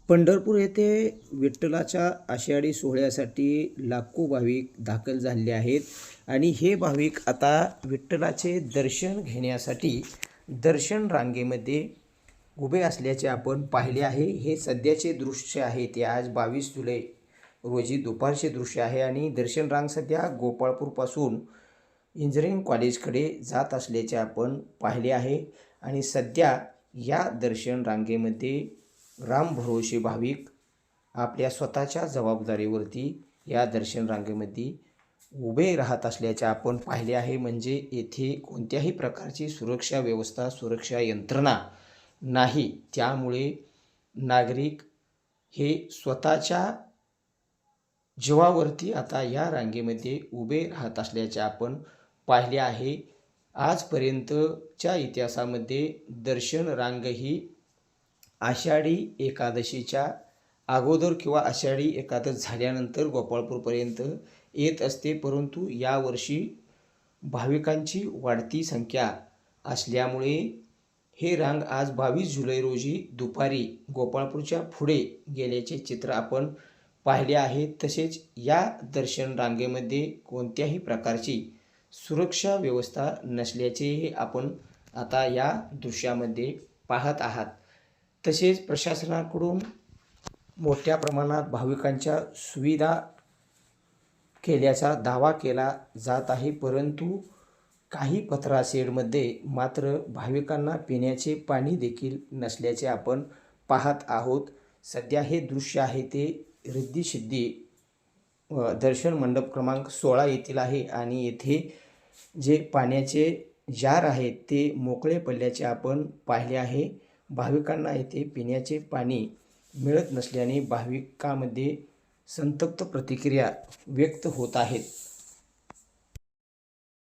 पंढरपूर येथे विठ्ठलाच्या आषाढी सोहळ्यासाठी लाखो भाविक दाखल झाले आहेत आणि हे भाविक आता विठ्ठलाचे दर्शन घेण्यासाठी दर्शन रांगेमध्ये उभे असल्याचे आपण पाहिले आहे। हे सध्याचे दृश्य आहे ते आज 22 जुलै रोजी दुपारचे दृश्य आहे आणि दर्शन रांग सध्या गोपाळपूरपासून इंजिनिअरिंग कॉलेजकडे जात असल्याचे आपण पाहिले आहे आणि सध्या या दर्शन रांगेमध्ये राम भरोसे भाविक आपल्या स्वतःच्या जबाबदारीवरती या दर्शन रांगेमध्ये उभे राहत असल्याचे आपण पाहिले आहे। म्हणजे येथे कोणत्याही प्रकारची सुरक्षा व्यवस्था सुरक्षा यंत्रणा नाही, त्यामुळे नागरिक हे स्वतःच्या जीवावरती आता या रांगेमध्ये उभे राहत असल्याचे आपण पाहिले आहे। आजपर्यंतच्या इतिहासामध्ये दर्शन रांग ही आषाढी एकादशीच्या अगोदर किंवा आषाढी एकादश झाल्यानंतर गोपाळपूरपर्यंत येत असते, परंतु यावर्षी भाविकांची वाढती संख्या असल्यामुळे हे रांग आज 22 जुलै रोजी दुपारी गोपाळपूरच्या पुढे गेल्याचे चित्र आपण पाहिले आहे। तसेच या दर्शन रांगेमध्ये कोणत्याही प्रकारची सुरक्षा व्यवस्था नसल्याचे आपण आता या दृश्यामध्ये पाहत आहात। तसेच प्रशासनाकडून मोठ्या प्रमाणात भाविकांच्या सुविधा केल्याचा दावा केला जात आहे, परंतु काही पत्रा शेडमध्ये मात्र भाविकांना पिण्याचे पाणी देखील नसल्याचे आपण पाहत आहोत। सध्या हे दृश्य आहे ते रिद्धी सिद्धी दर्शन मंडप क्रमांक 16 येथील आहे आणि येथे जे पाण्याचे जार आहेत ते मोकळे पडल्याचे आपण पाहिले आहे। भाविकांना येथे पिण्याचे पाणी मिळत नसल्याने भाविकांमध्ये संतप्त प्रतिक्रिया व्यक्त होत आहेत।